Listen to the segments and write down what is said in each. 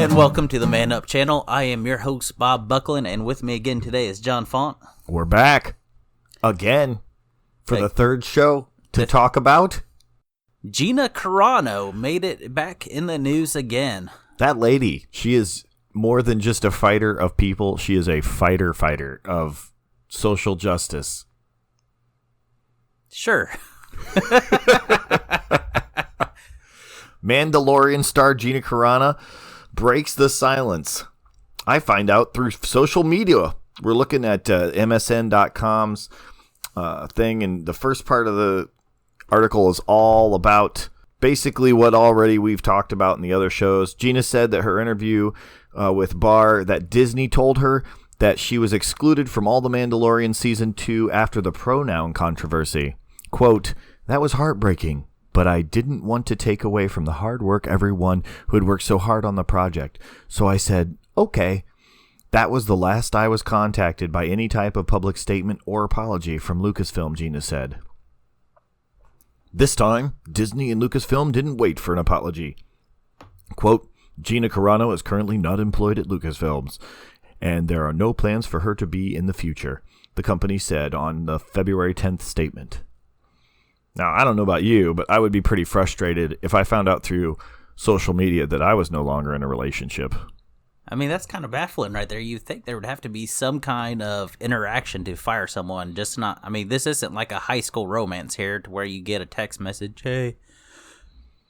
And welcome to the Man Up channel. I am your host, Bob Buckland, and with me again today is John Font. We're back again for the third show to talk about. Gina Carano made it back in the news again. That lady, she is more than just a fighter of people. She is a fighter of social justice. Sure. Mandalorian star Gina Carano breaks the silence. I find out through social media. We're looking at MSN.com's thing, and the first part of the article is all about basically what already we've talked about in the other shows. Gina said that her interview with Barr, that Disney told her that she was excluded from all the Mandalorian Season 2 after the pronoun controversy. Quote, "That was heartbreaking, but I didn't want to take away from the hard work everyone who had worked so hard on the project. So I said, okay." That was the last I was contacted by any type of public statement or apology from Lucasfilm, Gina said. This time, Disney and Lucasfilm didn't wait for an apology. Quote, "Gina Carano is currently not employed at Lucasfilms, and there are no plans for her to be in the future," the company said on the February 10th statement. Now, I don't know about you, but I would be pretty frustrated if I found out through social media that I was no longer in a relationship. I mean, that's kind of baffling right there. You'd think there would have to be some kind of interaction to fire someone, just not... I mean, this isn't like a high school romance here to where you get a text message, "Hey,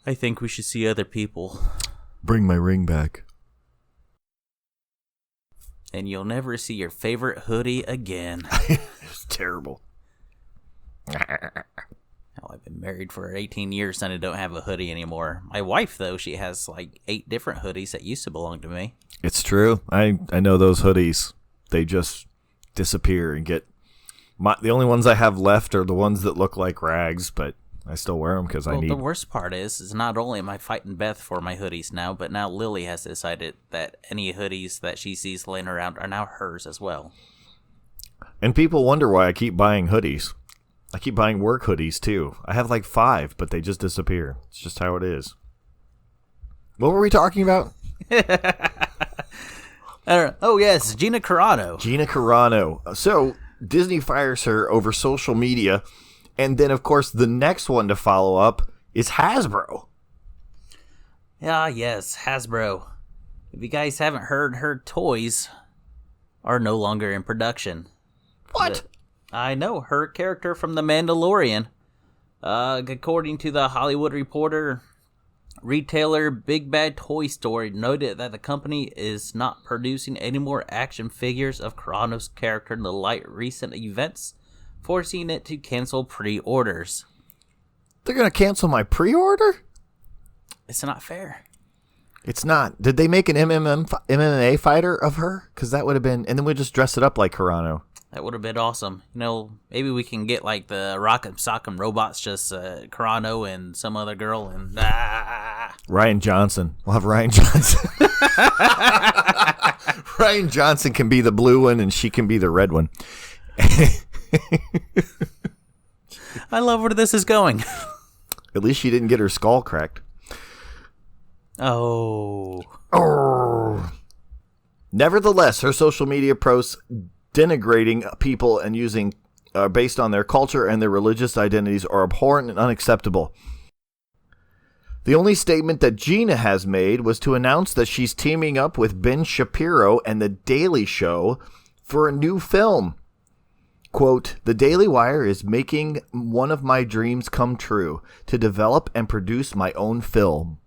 I think we should see other people. Bring my ring back. And you'll never see your favorite hoodie again." It's terrible. I've been married for 18 years and I don't have a hoodie anymore. My wife, though, she has like 8 different hoodies that used to belong to me. It's true. I know those hoodies. They just disappear and get... the only ones I have left are the ones that look like rags, but I still wear them because I need... The worst part is not only am I fighting Beth for my hoodies now, but now Lily has decided that any hoodies that she sees laying around are now hers as well. And people wonder why I keep buying hoodies. I keep buying work hoodies, too. I have like 5, but they just disappear. It's just how it is. What were we talking about? I don't know. Oh, yes, Gina Carano. Gina Carano. So, Disney fires her over social media. And then, of course, the next one to follow up is Hasbro. Ah, yes, Hasbro. If you guys haven't heard, her toys are no longer in production. What? I know, her character from The Mandalorian. According to the Hollywood Reporter, retailer Big Bad Toy Store noted that the company is not producing any more action figures of Carano's character in the light recent events, forcing it to cancel pre-orders. They're going to cancel my pre-order? It's not fair. It's not. Did they make an MMA fighter of her? Because that would have been... And then we just dress it up like Carano. That would have been awesome. You know, maybe we can get like the Rock'em Sock'em Robots, just Carano and some other girl, and Ryan Johnson. We'll have Ryan Johnson. Ryan Johnson can be the blue one, and she can be the red one. I love where this is going. At least she didn't get her skull cracked. Oh. Nevertheless, her social media posts denigrating people and using based on their culture and their religious identities are abhorrent and unacceptable. The only statement that Gina has made was to announce that she's teaming up with Ben Shapiro and The Daily Show for a new film. Quote, "The Daily Wire is making one of my dreams come true, to develop and produce my own film,"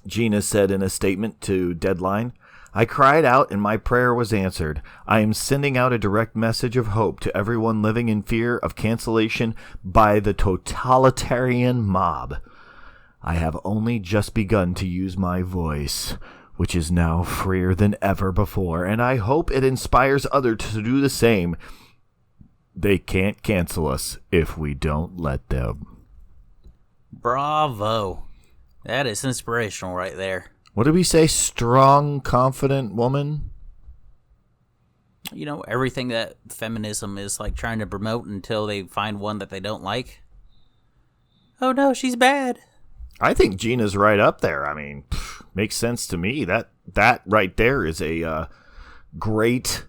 Gina said in a statement to Deadline. "I cried out and my prayer was answered. I am sending out a direct message of hope to everyone living in fear of cancellation by the totalitarian mob. I have only just begun to use my voice, which is now freer than ever before, and I hope it inspires others to do the same. They can't cancel us if we don't let them." Bravo. That is inspirational right there. What did we say? Strong, confident woman? You know, everything that feminism is like trying to promote until they find one that they don't like. Oh no, she's bad. I think Gina's right up there. I mean, makes sense to me. That that right there is a great.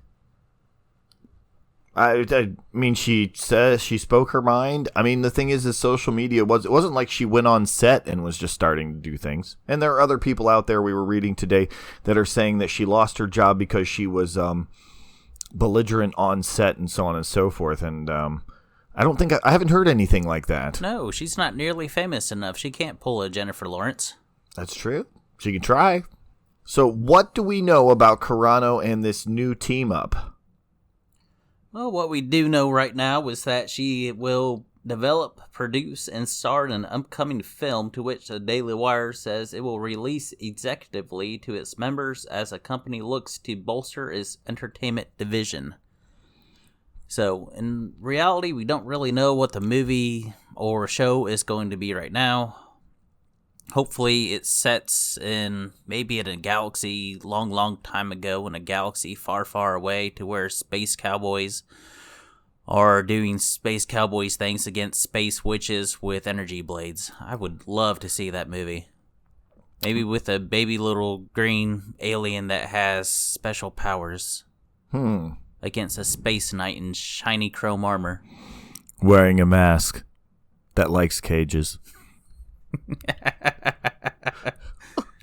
I mean, she says she spoke her mind. I mean, the thing is social media it wasn't like she went on set and was just starting to do things. And there are other people out there we were reading today that are saying that she lost her job because she was belligerent on set and so on and so forth. And I haven't heard anything like that. No, she's not nearly famous enough. She can't pull a Jennifer Lawrence. That's true. She can try. So what do we know about Carano and this new team up? Well, what we do know right now is that she will develop, produce, and star in an upcoming film to which the Daily Wire says it will release executively to its members as a company looks to bolster its entertainment division. So, in reality, we don't really know what the movie or show is going to be right now. Hopefully it sets in maybe in a galaxy long time ago, in a galaxy far away, to where space cowboys are doing space cowboys things against space witches with energy blades. I would love to see that movie. Maybe with a baby little green alien that has special powers. Against a space knight in shiny chrome armor. Wearing a mask that likes cages.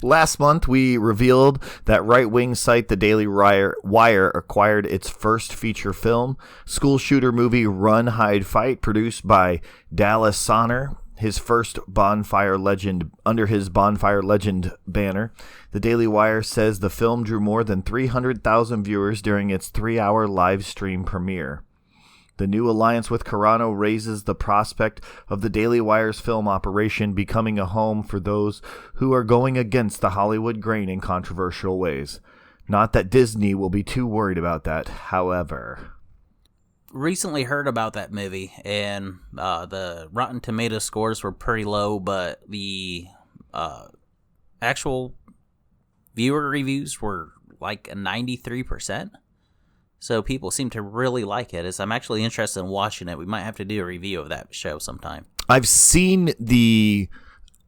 Last month, we revealed that right-wing site The Daily Wire acquired its first feature film, school shooter movie Run, Hide, Fight, produced by Dallas Sonner, his first Bonfire Legend under his Bonfire Legend banner. The Daily Wire says the film drew more than 300,000 viewers during its 3-hour live stream premiere. The new alliance with Carano raises the prospect of the Daily Wire's film operation becoming a home for those who are going against the Hollywood grain in controversial ways. Not that Disney will be too worried about that, however. Recently heard about that movie, and the Rotten Tomato scores were pretty low, but the actual viewer reviews were like a 93%. So people seem to really like it. I'm actually interested in watching it. We might have to do a review of that show sometime. I've seen the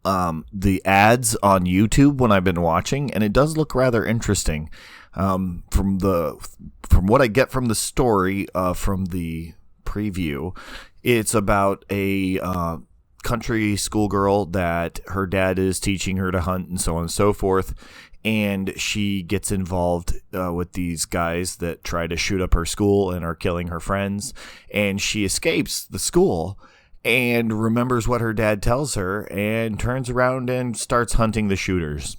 ads on YouTube when I've been watching, and it does look rather interesting. From what I get from the story, from the preview, it's about a country schoolgirl that her dad is teaching her to hunt and so on and so forth. And she gets involved with these guys that try to shoot up her school and are killing her friends. And she escapes the school and remembers what her dad tells her and turns around and starts hunting the shooters.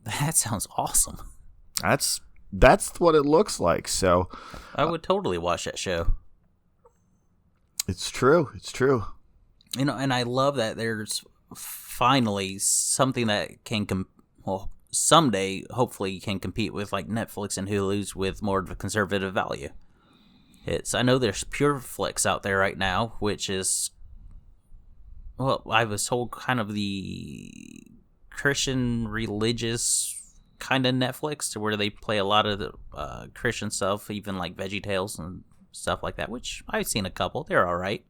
That sounds awesome. That's what it looks like. So I would totally watch that show. It's true. It's true. You know, and I love that there's finally something that can someday hopefully can compete with like Netflix and Hulu's with more of a conservative value. I know there's Pure Flix out there right now, which is, well, I was told kind of the Christian religious kind of Netflix, to where they play a lot of the Christian stuff, even like VeggieTales and stuff like that, which I've seen a couple. They're all right.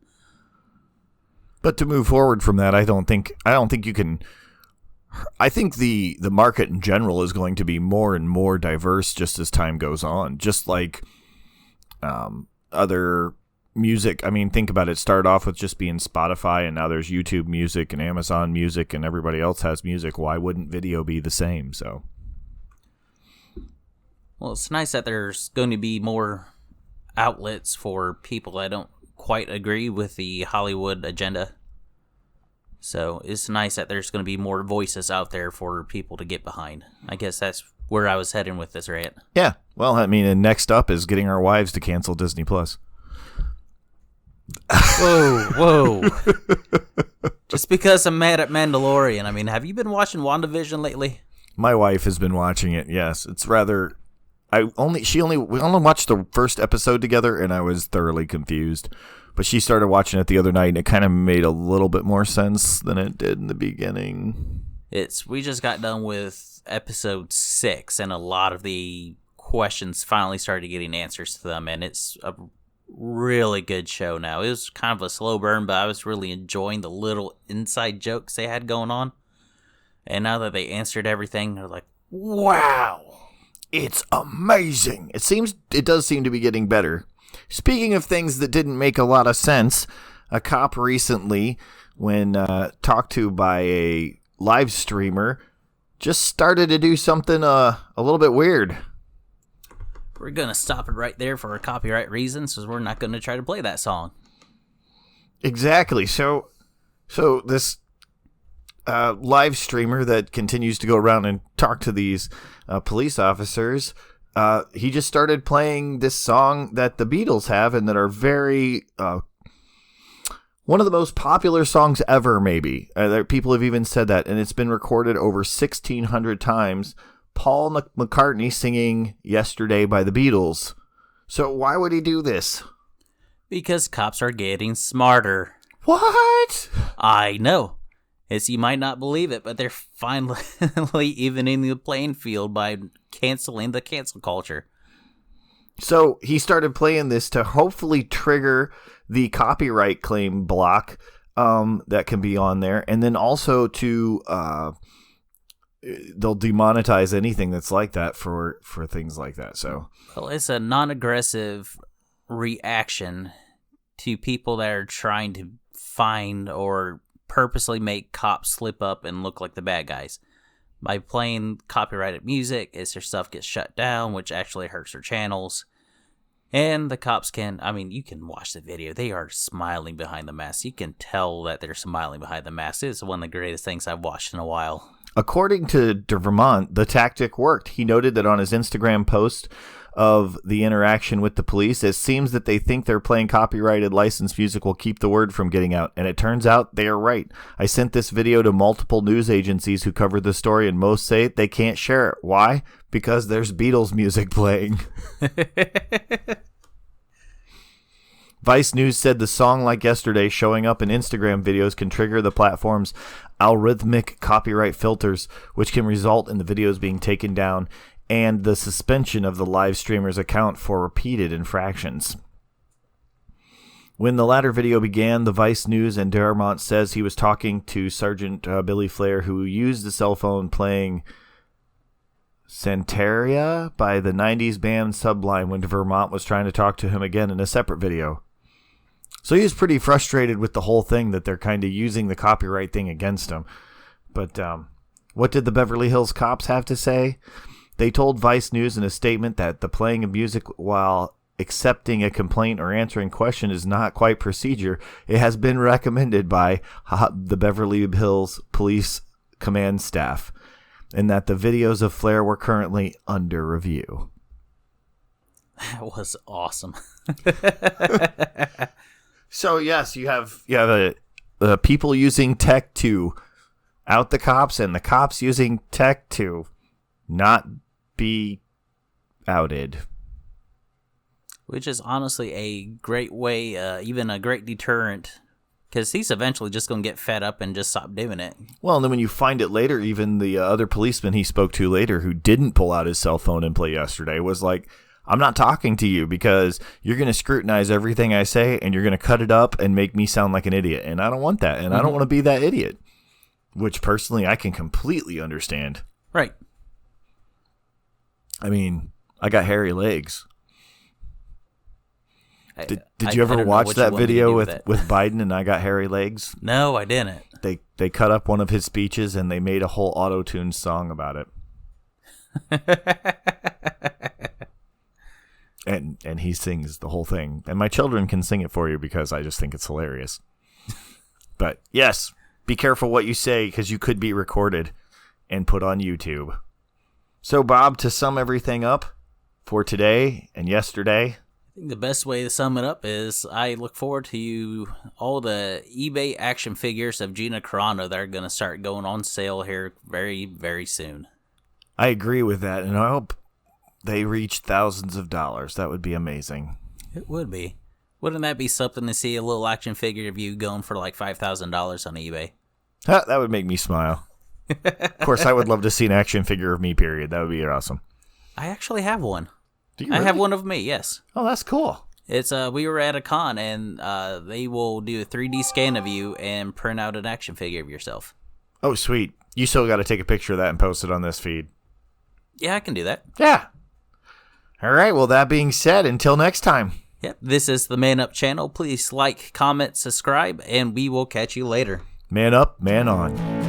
But to move forward from that, I don't think you can. I think the market in general is going to be more and more diverse just as time goes on. Just like other music. I mean, think about it. Started off with just being Spotify, and now there's YouTube Music and Amazon Music, and everybody else has music. Why wouldn't video be the same? So, well, it's nice that there's going to be more outlets for people that don't quite agree with the Hollywood agenda. So it's nice that there's going to be more voices out there for people to get behind. I guess that's where I was heading with this, right? Yeah. Well, I mean, and next up is getting our wives to cancel Disney Plus. Whoa. Just because I'm mad at Mandalorian. I mean, have you been watching WandaVision lately? My wife has been watching it. Yes, it's rather. We only watched the first episode together, and I was thoroughly confused. But she started watching it the other night, and it kind of made a little bit more sense than it did in the beginning. We just got done with episode 6, and a lot of the questions finally started getting answers to them, and it's a really good show now. It was kind of a slow burn, but I was really enjoying the little inside jokes they had going on. And now that they answered everything, they're like, Wow. It's amazing. It does seem to be getting better. Speaking of things that didn't make a lot of sense, a cop recently, when talked to by a live streamer, just started to do something a little bit weird. We're going to stop it right there for copyright reasons, because we're not going to try to play that song. Exactly. So this live streamer that continues to go around and talk to these police officers, he just started playing this song that the Beatles have and that are very one of the most popular songs ever, maybe. People have even said that, and it's been recorded over 1,600 times. Paul McCartney singing Yesterday by the Beatles. So why would he do this? Because cops are getting smarter. What? I know. As you might not believe it, but they're finally evening the playing field by canceling the cancel culture. So he started playing this to hopefully trigger the copyright claim block that can be on there. And then also to... they'll demonetize anything that's like that for things like that. So, well, it's a non-aggressive reaction to people that are trying to find or purposely make cops slip up and look like the bad guys. By playing copyrighted music, their stuff gets shut down, which actually hurts their channels. And the cops you can watch the video. They are smiling behind the mask. You can tell that they're smiling behind the mask. It's one of the greatest things I've watched in a while. According to de Vermont, the tactic worked. He noted that on his Instagram post of the interaction with the police, it seems that they think they're playing copyrighted licensed music will keep the word from getting out. And it turns out they are right. I sent this video to multiple news agencies who covered the story, and most say they can't share it. Why? Because there's Beatles music playing. Vice News said the song Like Yesterday showing up in Instagram videos can trigger the platform's algorithmic copyright filters, which can result in the videos being taken down and the suspension of the live streamer's account for repeated infractions. When the latter video began, the Vice News and Dermont says he was talking to Sergeant Billy Flair, who used the cell phone playing Santeria by the 90s band Sublime when Vermont was trying to talk to him again in a separate video. So he was pretty frustrated with the whole thing that they're kind of using the copyright thing against him. But what did the Beverly Hills cops have to say? They told Vice News in a statement that the playing of music while accepting a complaint or answering question is not quite procedure. It has been recommended by the Beverly Hills Police Command staff, and that the videos of Flair were currently under review. That was awesome. So yes, you have a people using tech to out the cops, and the cops using tech to not be outed. Which is honestly a great way, even a great deterrent, because he's eventually just going to get fed up and just stop doing it. Well, and then when you find it later, even the other policeman he spoke to later who didn't pull out his cell phone and play Yesterday was like, I'm not talking to you because you're going to scrutinize everything I say and you're going to cut it up and make me sound like an idiot. And I don't want that. And I don't want to be that idiot, which personally I can completely understand. Right. I mean, I got hairy legs. Did you ever watch that video with Biden and I got hairy legs? No, I didn't. They cut up one of his speeches and they made a whole auto-tuned song about it. And he sings the whole thing. And my children can sing it for you because I just think it's hilarious. But yes, be careful what you say because you could be recorded and put on YouTube. So Bob, to sum everything up for today and yesterday, I think the best way to sum it up is I look forward to all the eBay action figures of Gina Carano that are going to start going on sale here very, very soon. I agree with that, and I hope they reach thousands of dollars. That would be amazing. It would be. Wouldn't that be something to see a little action figure of you going for like $5,000 on eBay? That would make me smile. Of course, I would love to see an action figure of me, period. That would be awesome. I actually have one. Do you really? I have one of me, yes. Oh, that's cool. It's we were at a con, and they will do a 3D scan of you and print out an action figure of yourself. Oh, sweet. You still got to take a picture of that and post it on this feed. Yeah, I can do that. Yeah. All right. Well, that being said, until next time. Yep, this is the Man Up channel. Please like, comment, subscribe, and we will catch you later. Man up, man on.